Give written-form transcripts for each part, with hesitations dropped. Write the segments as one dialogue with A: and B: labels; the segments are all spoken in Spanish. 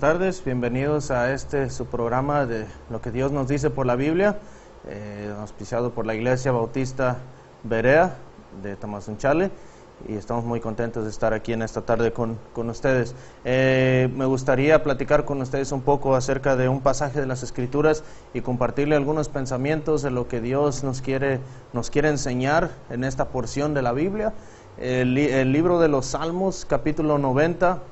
A: tardes, bienvenidos a su programa de lo que Dios nos dice por la Biblia, auspiciado por la Iglesia Bautista Berea de Tamazunchale, y estamos muy contentos de estar aquí en esta tarde con ustedes. Me gustaría platicar con ustedes un poco acerca de un pasaje de las Escrituras y compartirle algunos pensamientos de lo que Dios nos quiere enseñar en esta porción de la Biblia. El libro de los Salmos, capítulo 90,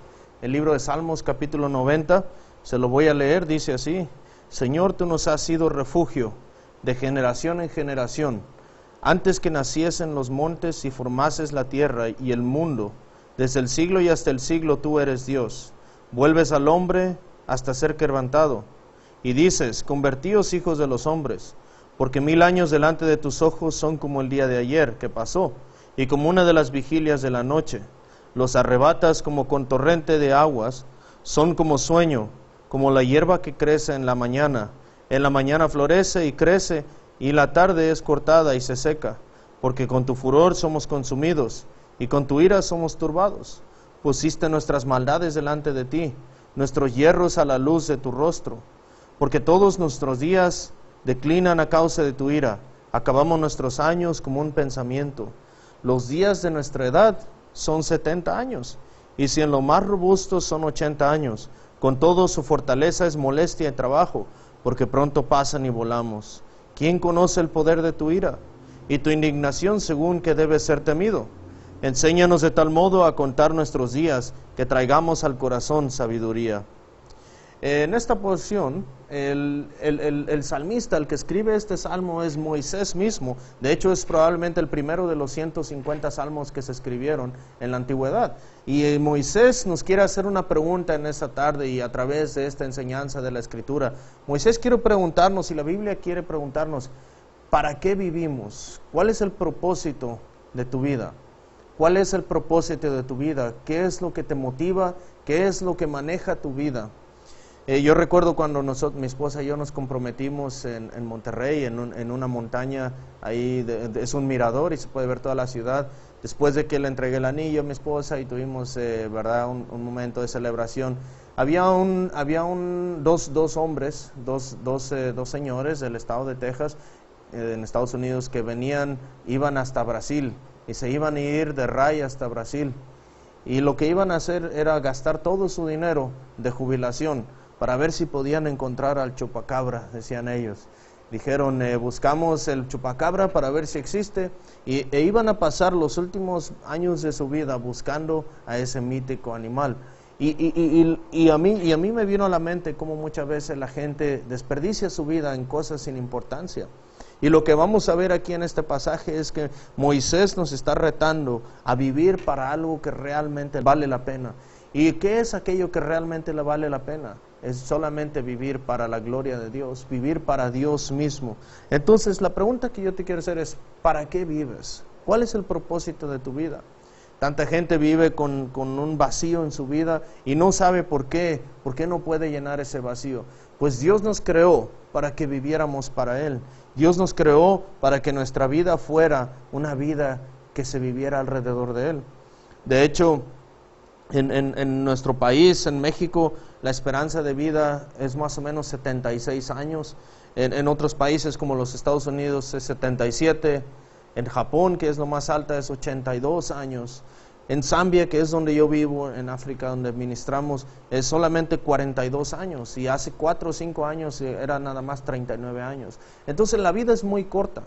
A: el libro de Salmos, capítulo 90, se lo voy a leer, dice así: Señor, tú nos has sido refugio de generación en generación. Antes que naciesen los montes y formases la tierra y el mundo, desde el siglo y hasta el siglo tú eres Dios. Vuelves al hombre hasta ser quebrantado. Y dices, convertíos hijos de los hombres, porque 1000 años delante de tus ojos son como el día de ayer que pasó, y como una de las vigilias de la noche. Los arrebatas como con torrente de aguas, son como sueño, como la hierba que crece en la mañana. En la mañana florece y crece, y la tarde es cortada y se seca, porque con tu furor somos consumidos, y con tu ira somos turbados. Pusiste nuestras maldades delante de ti, nuestros hierros a la luz de tu rostro, porque todos nuestros días declinan a causa de tu ira, acabamos nuestros años como un pensamiento. Los días de nuestra edad son 70 años, y si en lo más robusto son 80 años, con todo su fortaleza es molestia y trabajo, porque pronto pasan y volamos. ¿Quién conoce el poder de tu ira? Y tu indignación según que debe ser temido. Enséñanos de tal modo a contar nuestros días, que traigamos al corazón sabiduría. En esta porción, el salmista, el que escribe este salmo, es Moisés mismo. De hecho, es probablemente el primero de los 150 salmos que se escribieron en la antigüedad. Y Moisés nos quiere hacer una pregunta en esta tarde, y a través de esta enseñanza de la Escritura, Moisés quiere preguntarnos, y la Biblia quiere preguntarnos, ¿para qué vivimos? ¿Cuál es el propósito de tu vida? ¿Cuál es el propósito de tu vida? ¿Qué es lo que te motiva? ¿Qué es lo que maneja tu vida? Yo recuerdo cuando mi esposa y yo nos comprometimos en Monterrey, en una montaña, ahí es un mirador y se puede ver toda la ciudad. Después de que le entregué el anillo a mi esposa y tuvimos verdad un momento de celebración, había dos hombres, dos señores del estado de Texas, en Estados Unidos, que iban hasta Brasil, y se iban a ir de Raya hasta Brasil. Y lo que iban a hacer era gastar todo su dinero de jubilación para ver si podían encontrar al chupacabra, decían ellos. Dijeron, buscamos el chupacabra para ver si existe, e iban a pasar los últimos años de su vida buscando a ese mítico animal. Y a mí me vino a la mente cómo muchas veces la gente desperdicia su vida en cosas sin importancia. Y lo que vamos a ver aquí en este pasaje es que Moisés nos está retando a vivir para algo que realmente vale la pena. ¿Y qué es aquello que realmente le vale la pena? Es solamente vivir para la gloria de Dios, vivir para Dios mismo. Entonces la pregunta que yo te quiero hacer es, ¿para qué vives? ¿Cuál es el propósito de tu vida? Tanta gente vive con un vacío en su vida y no sabe por qué no puede llenar ese vacío. Pues Dios nos creó para que viviéramos para Él. Dios nos creó para que nuestra vida fuera una vida que se viviera alrededor de Él. De hecho, en nuestro país, en México, la esperanza de vida es más o menos 76 años. En otros países como los Estados Unidos es 77. En Japón, que es lo más alta, es 82 años. En Zambia, que es donde yo vivo, en África, donde ministramos, es solamente 42 años. Y hace 4 o 5 años era nada más 39 años. Entonces la vida es muy corta.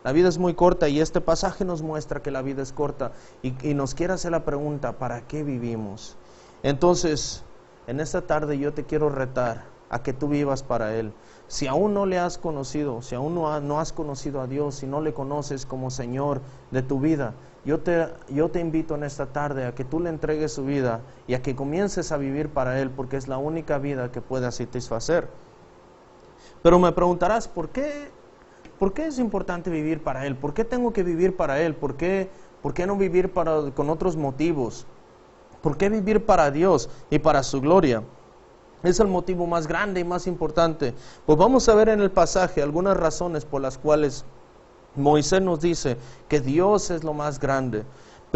A: La vida es muy corta, y este pasaje nos muestra que la vida es corta y nos quiere hacer la pregunta, ¿para qué vivimos? Entonces, en esta tarde yo te quiero retar a que tú vivas para Él. Si aún no le has conocido, si aún no has conocido a Dios, si no le conoces como Señor de tu vida, yo te invito en esta tarde a que tú le entregues su vida y a que comiences a vivir para Él, porque es la única vida que pueda satisfacer. Pero me preguntarás, ¿por qué es importante vivir para Él? ¿Por qué tengo que vivir para Él? ¿Por qué no vivir con otros motivos? ¿Por qué vivir para Dios y para su gloria? Es el motivo más grande y más importante. Pues vamos a ver en el pasaje algunas razones por las cuales Moisés nos dice que Dios es lo más grande.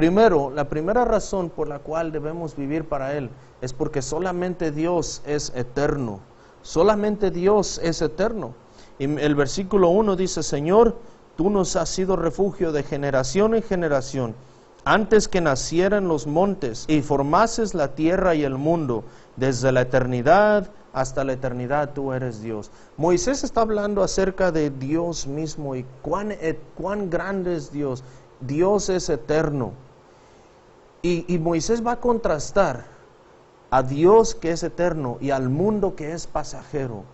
A: Primero, la primera razón por la cual debemos vivir para Él es porque solamente Dios es eterno. Solamente Dios es eterno. Y el versículo 1 dice: Señor, tú nos has sido refugio de generación en generación, antes que nacieran los montes y formases la tierra y el mundo, desde la eternidad hasta la eternidad tú eres Dios. Moisés está hablando acerca de Dios mismo y cuán grande es Dios. Dios es eterno. Y Moisés va a contrastar a Dios que es eterno y al mundo que es pasajero.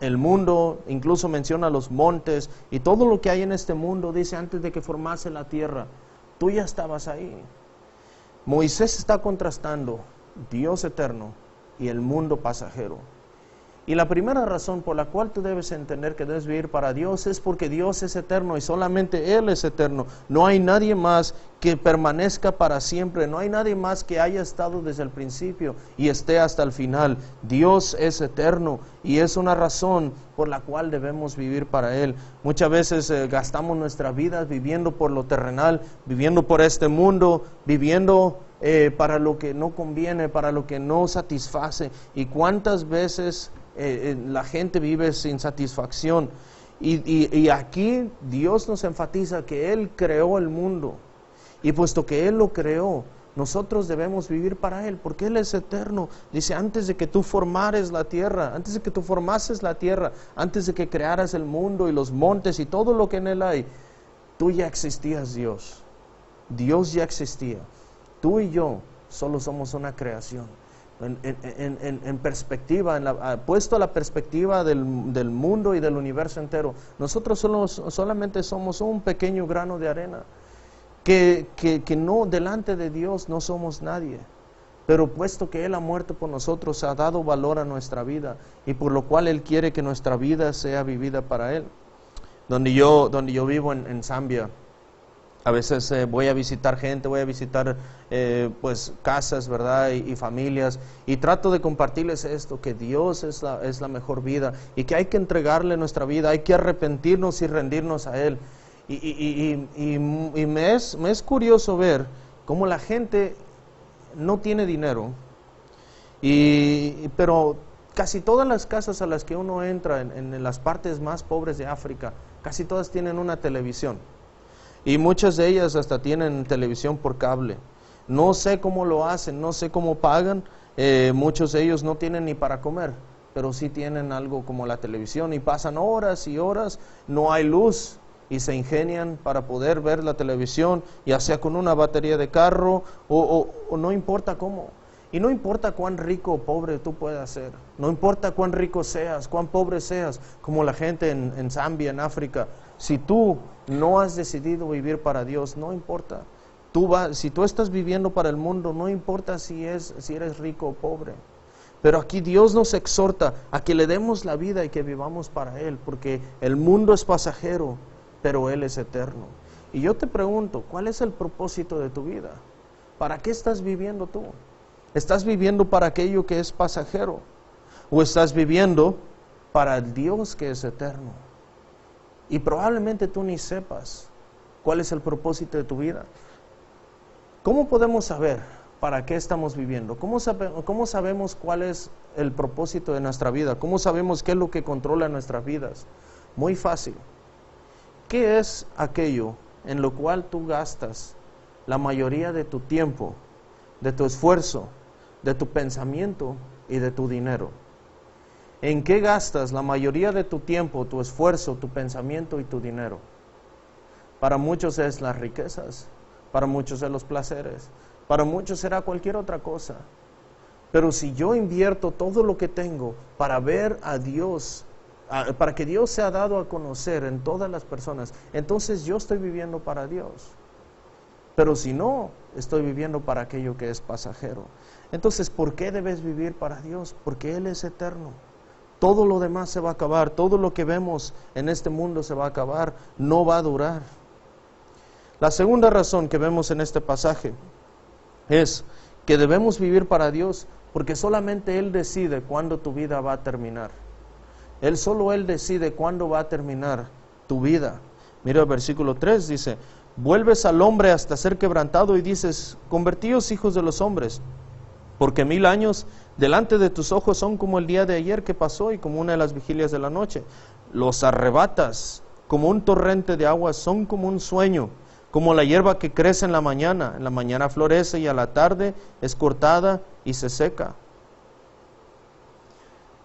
A: El mundo incluso menciona los montes y todo lo que hay en este mundo. Dice: antes de que formase la tierra, tú ya estabas ahí. Moisés está contrastando Dios eterno y el mundo pasajero. Y la primera razón por la cual tú debes entender que debes vivir para Dios es porque Dios es eterno y solamente Él es eterno. No hay nadie más que permanezca para siempre. No hay nadie más que haya estado desde el principio y esté hasta el final. Dios es eterno y es una razón por la cual debemos vivir para Él. Muchas veces gastamos nuestra vida viviendo por lo terrenal, viviendo por este mundo, viviendo para lo que no conviene, para lo que no satisface. Y cuántas veces la gente vive sin satisfacción. Y aquí Dios nos enfatiza que Él creó el mundo. Y puesto que Él lo creó, nosotros debemos vivir para Él, porque Él es eterno. Dice: antes de que tú formares la tierra, antes de que tú formases la tierra, antes de que crearas el mundo y los montes y todo lo que en Él hay, tú ya existías, Dios. Dios ya existía. Tú y yo solo somos una creación. En perspectiva, puesto a la perspectiva del mundo y del universo entero, nosotros solamente somos un pequeño grano de arena, que no, delante de Dios no somos nadie. Pero puesto que Él ha muerto por nosotros, ha dado valor a nuestra vida, y por lo cual Él quiere que nuestra vida sea vivida para Él. Donde yo vivo en Zambia, a veces voy a visitar gente, voy a visitar pues casas, ¿verdad? Y familias, y trato de compartirles esto, que Dios es la mejor vida, y que hay que entregarle nuestra vida, hay que arrepentirnos y rendirnos a Él. Y me es curioso ver cómo la gente no tiene dinero, pero casi todas las casas a las que uno entra en las partes más pobres de África, casi todas tienen una televisión. Y muchas de ellas hasta tienen televisión por cable. No sé cómo lo hacen, no sé cómo pagan. Muchos de ellos no tienen ni para comer, pero sí tienen algo como la televisión, y pasan horas y horas, no hay luz, y se ingenian para poder ver la televisión, ya sea con una batería de carro o no importa cómo. Y no importa cuán rico o pobre tú puedas ser, no importa cuán rico seas, cuán pobre seas, como la gente en Zambia, en África. Si tú no has decidido vivir para Dios, no importa. Si tú estás viviendo para el mundo, no importa si eres rico o pobre. Pero aquí Dios nos exhorta a que le demos la vida y que vivamos para Él, porque el mundo es pasajero, pero Él es eterno. Y yo te pregunto, ¿cuál es el propósito de tu vida? ¿Para qué estás viviendo tú? ¿Estás viviendo para aquello que es pasajero? ¿O estás viviendo para el Dios que es eterno? Y probablemente tú ni sepas cuál es el propósito de tu vida. ¿Cómo podemos saber para qué estamos viviendo? ¿Cómo sabemos cuál es el propósito de nuestra vida? ¿Cómo sabemos qué es lo que controla nuestras vidas? Muy fácil. ¿Qué es aquello en lo cual tú gastas la mayoría de tu tiempo, de tu esfuerzo, de tu pensamiento y de tu dinero? ¿En qué gastas la mayoría de tu tiempo, tu esfuerzo, tu pensamiento y tu dinero? Para muchos es las riquezas, para muchos es los placeres, para muchos será cualquier otra cosa. Pero si yo invierto todo lo que tengo para ver a Dios, para que Dios sea dado a conocer en todas las personas, entonces yo estoy viviendo para Dios. Pero si no, estoy viviendo para aquello que es pasajero. Entonces, ¿por qué debes vivir para Dios? Porque Él es eterno. Todo lo demás se va a acabar, todo lo que vemos en este mundo se va a acabar, no va a durar. La segunda razón que vemos en este pasaje es que debemos vivir para Dios porque solamente Él decide cuándo tu vida va a terminar. Solo Él decide cuándo va a terminar tu vida. Mira el versículo 3, dice:
B: vuelves al hombre hasta ser quebrantado y dices, convertíos hijos de los hombres, porque 1000 años delante de tus ojos son como el día de ayer que pasó y como una de las vigilias de la noche. Los arrebatas como un torrente de agua, son como un sueño, como la hierba que crece en la mañana florece y a la tarde es cortada y se seca.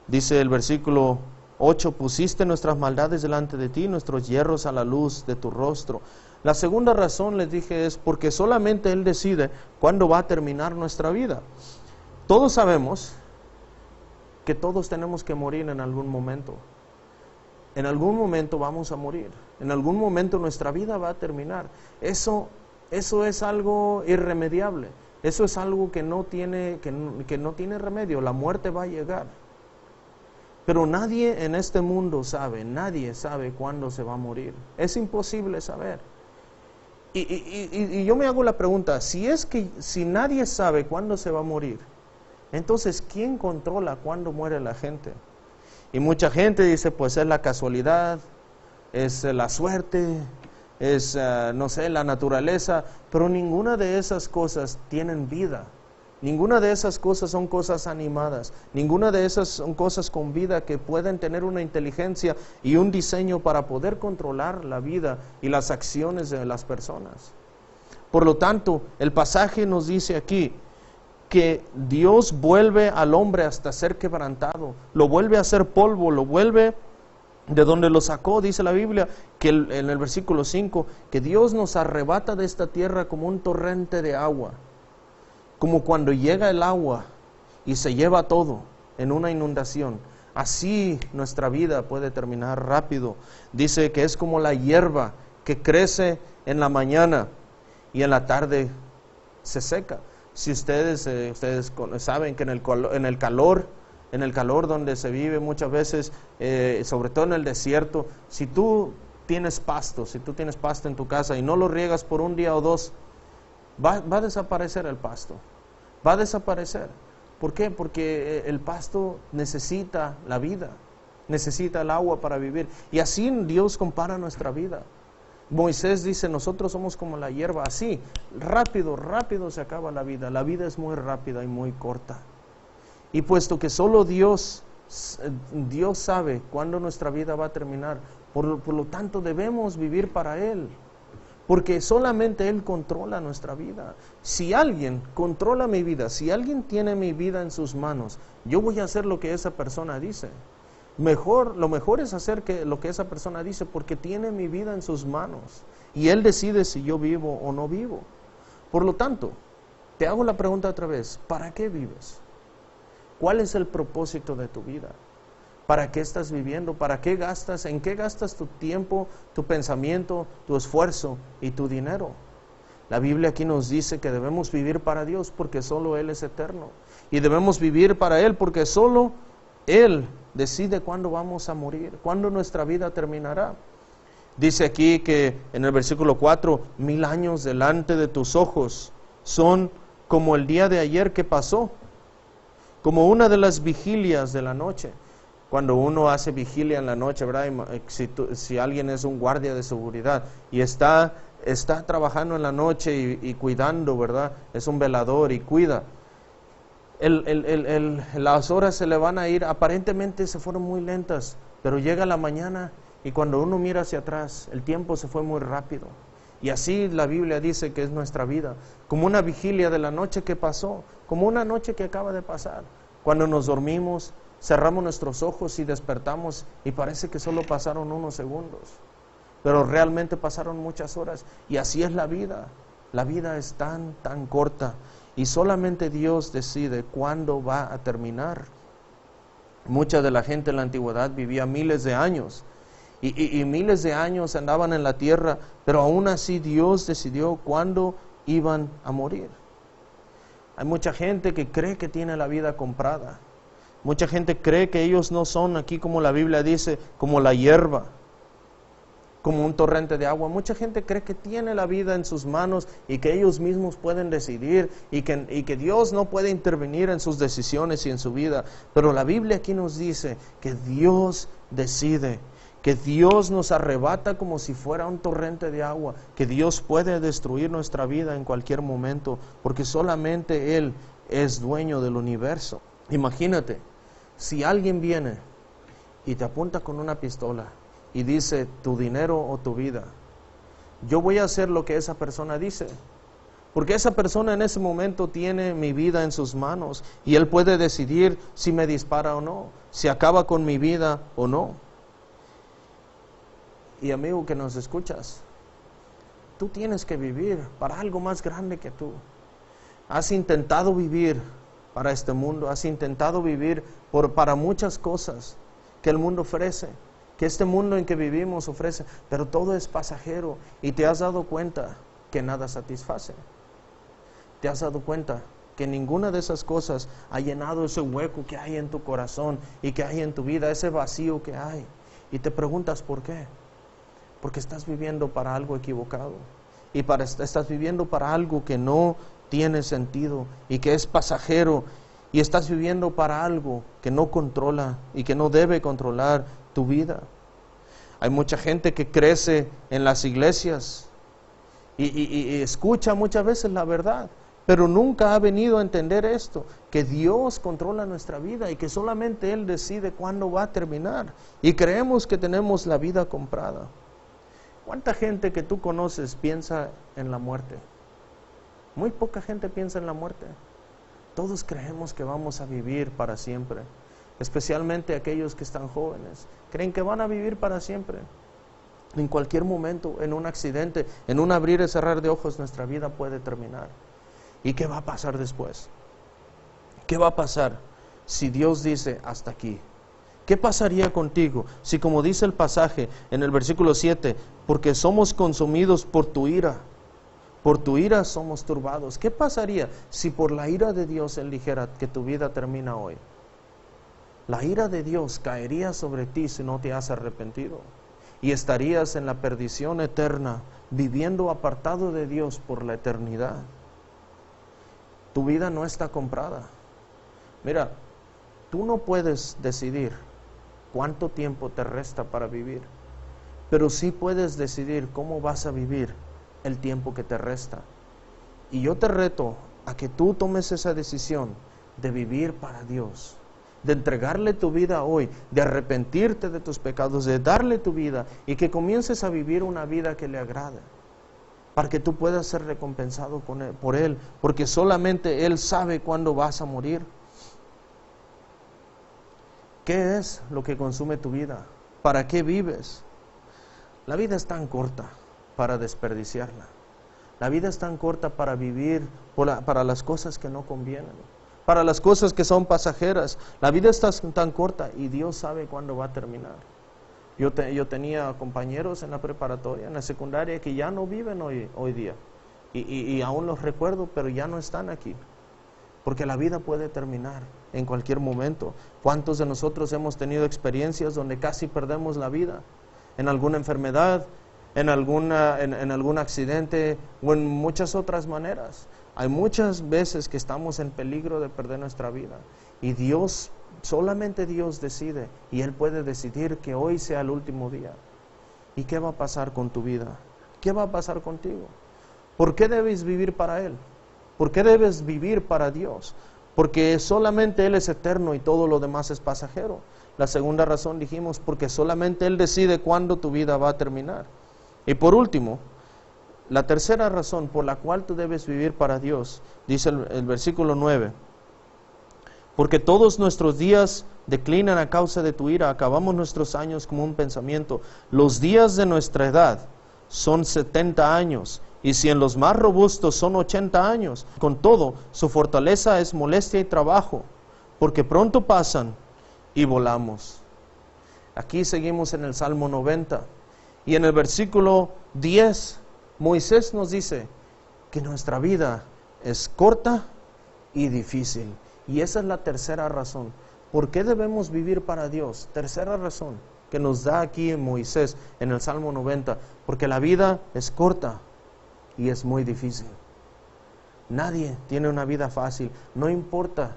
B: Dice el versículo 8, pusiste nuestras maldades delante de ti, nuestros hierros a la luz de tu rostro. La segunda razón, les dije, es porque solamente Él decide cuándo va a terminar nuestra vida. Todos sabemos que todos tenemos que morir en algún momento. En algún momento vamos a morir. En algún momento nuestra vida va a terminar. Eso es algo irremediable. Eso es algo que no tiene remedio. La muerte va a llegar. Pero nadie en este mundo sabe, nadie sabe cuándo se va a morir. Es imposible saber. Y yo me hago la pregunta, si nadie sabe cuándo se va a morir, entonces ¿quién controla cuándo muere la gente? Y mucha gente dice, pues es la casualidad, es la suerte, es, no sé, la naturaleza, pero ninguna de esas cosas tienen vida. Ninguna de esas cosas son cosas animadas, ninguna de esas son cosas con vida que pueden tener una inteligencia y un diseño para poder controlar la vida y las acciones de las personas. Por lo tanto, el pasaje nos dice aquí que Dios vuelve al hombre hasta ser quebrantado, lo vuelve a hacer polvo, lo vuelve de donde lo sacó. Dice la Biblia que en el versículo 5, que Dios nos arrebata de esta tierra como un torrente de agua. Como cuando llega el agua y se lleva todo en una inundación, así nuestra vida puede terminar rápido. Dice que es como la hierba que crece en la mañana y en la tarde se seca. Si ustedes saben que en el calor donde se vive muchas veces, sobre todo en el desierto, si tú tienes pasto en tu casa y no lo riegas por un día o dos, va a desaparecer el pasto, va a desaparecer. ¿Por qué? Porque el pasto necesita la vida, necesita el agua para vivir. Y así Dios compara nuestra vida. Moisés dice, nosotros somos como la hierba, así, rápido se acaba la vida. La vida es muy rápida y muy corta. Y puesto que solo Dios sabe cuándo nuestra vida va a terminar, por lo tanto debemos vivir para Él. Porque solamente Él controla nuestra vida. Si alguien controla mi vida, si alguien tiene mi vida en sus manos, yo voy a hacer lo que esa persona dice. Lo mejor es hacer lo que esa persona dice, porque tiene mi vida en sus manos. Y Él decide si yo vivo o no vivo. Por lo tanto, te hago la pregunta otra vez, ¿para qué vives? ¿Cuál es el propósito de tu vida? ¿Para qué estás viviendo? ¿Para qué gastas? ¿En qué gastas tu tiempo, tu pensamiento, tu esfuerzo y tu dinero? La Biblia aquí nos dice que debemos vivir para Dios porque solo Él es eterno. Y debemos vivir para Él porque solo Él decide cuándo vamos a morir, cuándo nuestra vida terminará. Dice aquí que en el versículo 4, 1000 años delante de tus ojos son como el día de ayer que pasó, como una de las vigilias de la noche. Cuando uno hace vigilia en la noche, ¿verdad? Si alguien es un guardia de seguridad y está trabajando en la noche y cuidando, ¿verdad? Es un velador y cuida. Las horas se le van a ir, aparentemente se fueron muy lentas, pero llega la mañana y cuando uno mira hacia atrás, el tiempo se fue muy rápido. Y así la Biblia dice que es nuestra vida, como una vigilia de la noche que pasó, como una noche que acaba de pasar. Cuando nos dormimos, cerramos nuestros ojos y despertamos y parece que solo pasaron unos segundos, pero realmente pasaron muchas horas. Y así es la vida. La vida es tan corta y solamente Dios decide cuándo va a terminar. Mucha de la gente en la antigüedad vivía miles de años y miles de años andaban en la tierra, pero aún así Dios decidió cuándo iban a morir. Hay mucha gente que cree que tiene la vida comprada. Mucha gente cree que ellos no son, aquí como la Biblia dice, como la hierba, como un torrente de agua. Mucha gente cree que tiene la vida en sus manos y que ellos mismos pueden decidir y que Dios no puede intervenir en sus decisiones y en su vida. Pero la Biblia aquí nos dice que Dios decide, que Dios nos arrebata como si fuera un torrente de agua, que Dios puede destruir nuestra vida en cualquier momento, porque solamente Él es dueño del universo. Imagínate, si alguien viene y te apunta con una pistola y dice tu dinero o tu vida, yo voy a hacer lo que esa persona dice, porque esa persona en ese momento tiene mi vida en sus manos y Él puede decidir si me dispara o no, si acaba con mi vida o no. Y amigo que nos escuchas, tú tienes que vivir para algo más grande que tú. Has intentado vivir para este mundo, has intentado vivir para muchas cosas que el mundo ofrece, que este mundo en que vivimos ofrece, pero todo es pasajero y te has dado cuenta que nada satisface. Te has dado cuenta que ninguna de esas cosas ha llenado ese hueco que hay en tu corazón y que hay en tu vida, ese vacío que hay. Y te preguntas ¿por qué? Porque estás viviendo para algo equivocado y estás viviendo para algo que no tiene sentido y que es pasajero, y estás viviendo para algo que no controla y que no debe controlar tu vida. Hay mucha gente que crece en las iglesias y escucha muchas veces la verdad, pero nunca ha venido a entender esto, que Dios controla nuestra vida y que solamente Él decide cuándo va a terminar, y creemos que tenemos la vida comprada. ¿Cuánta gente que tú conoces piensa en la muerte? Muy poca gente piensa en la muerte. Todos creemos que vamos a vivir para siempre, especialmente aquellos que están jóvenes. Creen que van a vivir para siempre. En cualquier momento, en un accidente, en un abrir y cerrar de ojos, nuestra vida puede terminar. ¿Y qué va a pasar después? ¿Qué va a pasar si Dios dice hasta aquí? ¿Qué pasaría contigo si, como dice el pasaje en el versículo 7, porque somos consumidos por tu ira somos turbados? ¿Qué pasaría si por la ira de Dios Él dijera que tu vida termina hoy? La ira de Dios caería sobre ti si no te has arrepentido, y estarías en la perdición eterna, viviendo apartado de Dios por la eternidad. Tu vida no está comprada. Mira, tú no puedes decidir cuánto tiempo te resta para vivir, pero sí puedes decidir cómo vas a vivir el tiempo que te resta. Y yo te reto a que tú tomes esa decisión de vivir para Dios, de entregarle tu vida hoy, de arrepentirte de tus pecados, de darle tu vida y que comiences a vivir una vida que le agrade, para que tú puedas ser recompensado por Él, porque solamente Él sabe cuándo vas a morir. ¿Qué es lo que consume tu vida? ¿Para qué vives? La vida es tan corta para desperdiciarla. La vida es tan corta para vivir para las cosas que no convienen, para las cosas que son pasajeras. La vida es tan corta y Dios sabe cuándo va a terminar. Yo tenía compañeros en la preparatoria, en la secundaria, que ya no viven hoy día. Y aún los recuerdo, pero ya no están aquí. Porque la vida puede terminar en cualquier momento. ¿Cuántos de nosotros hemos tenido experiencias donde casi perdemos la vida? En alguna enfermedad, en algún accidente o en muchas otras maneras. Hay muchas veces que estamos en peligro de perder nuestra vida. Y solamente Dios decide, y Él puede decidir que hoy sea el último día. ¿Y qué va a pasar con tu vida? ¿Qué va a pasar contigo? ¿Por qué debes vivir para Él? ¿Por qué debes vivir para Dios? Porque solamente Él es eterno y todo lo demás es pasajero. La segunda razón dijimos, porque solamente Él decide cuándo tu vida va a terminar. Y por último, la tercera razón por la cual tú debes vivir para Dios, dice el versículo 9, porque todos nuestros días declinan a causa de tu ira, acabamos nuestros años como un pensamiento. Los días de nuestra edad son 70 años, y si en los más robustos son 80 años, con todo, su fortaleza es molestia y trabajo, porque pronto pasan y volamos. Aquí seguimos en el Salmo 90, y en el versículo 10, Moisés nos dice que nuestra vida es corta y difícil. Y esa es la tercera razón. ¿Por qué debemos vivir para Dios? Tercera razón que nos da aquí en Moisés, en el Salmo 90, porque la vida es corta y es muy difícil. Nadie tiene una vida fácil, no importa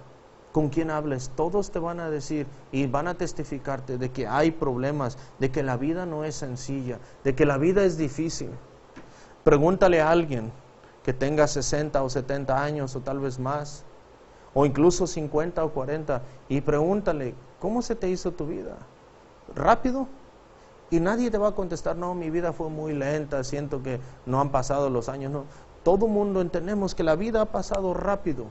B: con quien hables, todos te van a decir y van a testificarte de que hay problemas, de que la vida no es sencilla, de que la vida es difícil. Pregúntale a alguien que tenga 60 o 70 años o tal vez más, o incluso 50 o 40, y pregúntale, ¿cómo se te hizo tu vida? ¿Rápido? Y nadie te va a contestar, no, mi vida fue muy lenta, siento que no han pasado los años. No, todo mundo entendemos que la vida ha pasado rápido.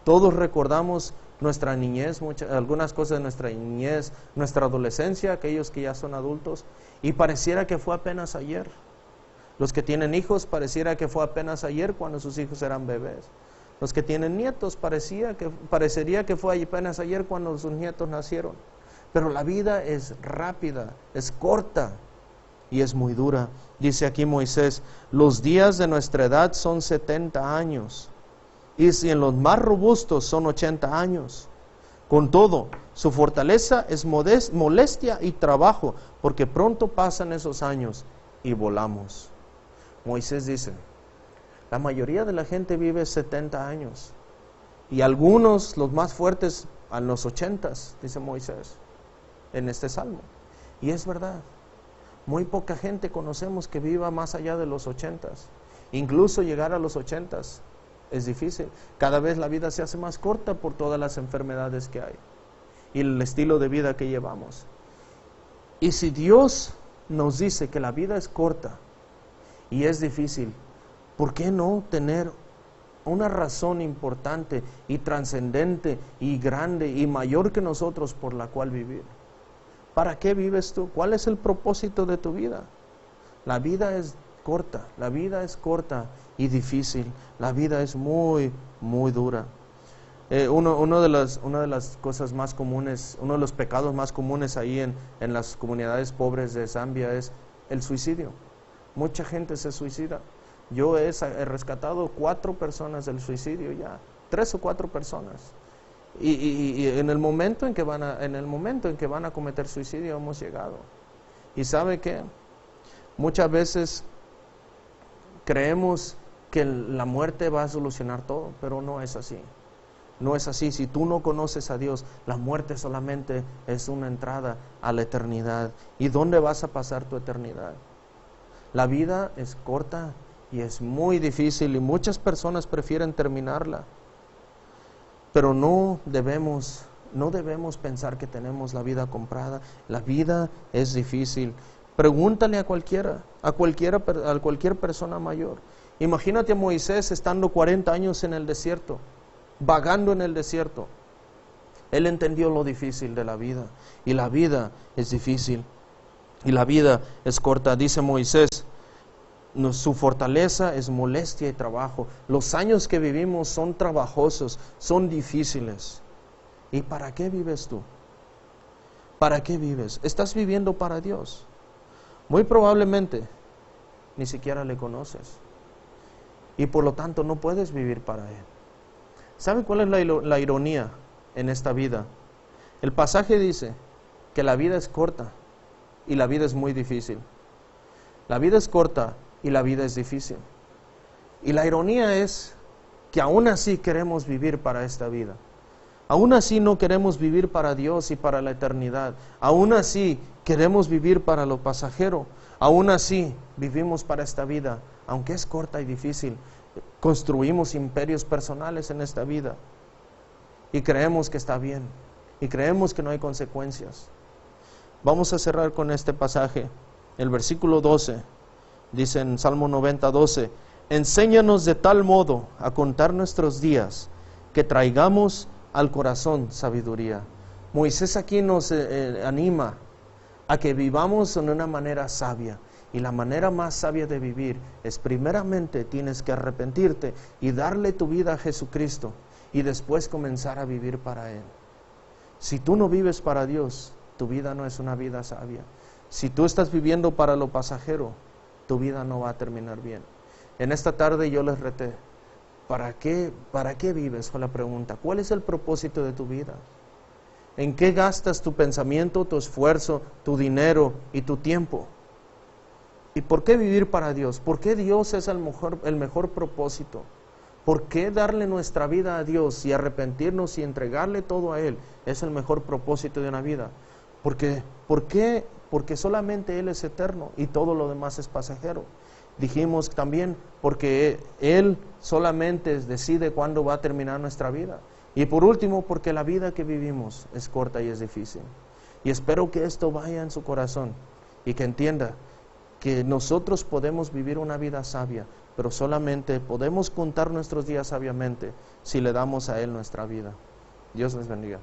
B: Todos recordamos nuestra niñez, algunas cosas de nuestra niñez, nuestra adolescencia, aquellos que ya son adultos, y pareciera que fue apenas ayer. Los que tienen hijos, pareciera que fue apenas ayer cuando sus hijos eran bebés. Los que tienen nietos, parecería que fue apenas ayer cuando sus nietos nacieron. Pero la vida es rápida, es corta y es muy dura. Dice aquí Moisés, los días de nuestra edad son 70 años. Y si en los más robustos son 80 años. Con todo, su fortaleza es molestia y trabajo, porque pronto pasan esos años y volamos. Moisés dice, la mayoría de la gente vive 70 años. Y algunos, los más fuertes, a los 80, dice Moisés, en este salmo. Y es verdad, muy poca gente conocemos que viva más allá de los 80. Incluso llegar a los 80 es difícil. Cada vez la vida se hace más corta por todas las enfermedades que hay y el estilo de vida que llevamos. Y si Dios nos dice que la vida es corta y es difícil, ¿por qué no tener una razón importante y trascendente y grande y mayor que nosotros por la cual vivir? ¿Para qué vives tú? ¿Cuál es el propósito de tu vida? La vida es corta, la vida es corta y difícil, la vida es muy, muy dura. Una de las cosas más comunes, uno de los pecados más comunes ahí en las comunidades pobres de Zambia es el suicidio. Mucha gente se suicida. Yo he rescatado 4 personas del suicidio ya, 3 o 4 personas. Y en el momento en que van a cometer suicidio hemos llegado. Y ¿sabe qué? Muchas veces creemos que la muerte va a solucionar todo, pero no es así. No es así. Si tú no conoces a Dios, la muerte solamente es una entrada a la eternidad. ¿Y dónde vas a pasar tu eternidad? La vida es corta y es muy difícil y muchas personas prefieren terminarla. Pero no debemos pensar que tenemos la vida comprada. La vida es difícil. Pregúntale a cualquier persona mayor. Imagínate a Moisés estando 40 años en el desierto, vagando en el desierto. Él entendió lo difícil de la vida. Y la vida es difícil. Y la vida es corta. Dice Moisés, su fortaleza es molestia y trabajo. Los años que vivimos son trabajosos, son difíciles. ¿Y para qué vives tú? ¿Para qué vives? ¿Estás viviendo para Dios? Muy probablemente ni siquiera le conoces. Y por lo tanto no puedes vivir para Él. ¿Sabe cuál es la ironía en esta vida? El pasaje dice que la vida es corta y la vida es muy difícil. La vida es corta y la vida es difícil. Y la ironía es que aún así queremos vivir para esta vida. Aún así no queremos vivir para Dios y para la eternidad. Aún así queremos vivir para lo pasajero. Aún así vivimos para esta vida, aunque es corta y difícil. Construimos imperios personales en esta vida y creemos que está bien y creemos que no hay consecuencias. Vamos a cerrar con este pasaje. El versículo 12 dice en Salmo 90, 12: enséñanos de tal modo a contar nuestros días que traigamos al corazón sabiduría. Moisés aquí nos anima a que vivamos de una manera sabia. Y la manera más sabia de vivir es, primeramente, tienes que arrepentirte y darle tu vida a Jesucristo y después comenzar a vivir para Él. Si tú no vives para Dios, tu vida no es una vida sabia. Si tú estás viviendo para lo pasajero, tu vida no va a terminar bien. En esta tarde yo les reté, ¿para qué vives? Fue la pregunta. ¿Cuál es el propósito de tu vida? ¿En qué gastas tu pensamiento, tu esfuerzo, tu dinero y tu tiempo? ¿Y por qué vivir para Dios? ¿Por qué Dios es el mejor propósito? ¿Por qué darle nuestra vida a Dios y arrepentirnos y entregarle todo a Él es el mejor propósito de una vida? ¿Por qué? Porque solamente Él es eterno y todo lo demás es pasajero. Dijimos también porque Él solamente decide cuándo va a terminar nuestra vida. Y por último, porque la vida que vivimos es corta y es difícil. Y espero que esto vaya en su corazón y que entienda que nosotros podemos vivir una vida sabia, pero solamente podemos contar nuestros días sabiamente si le damos a Él nuestra vida. Dios les bendiga.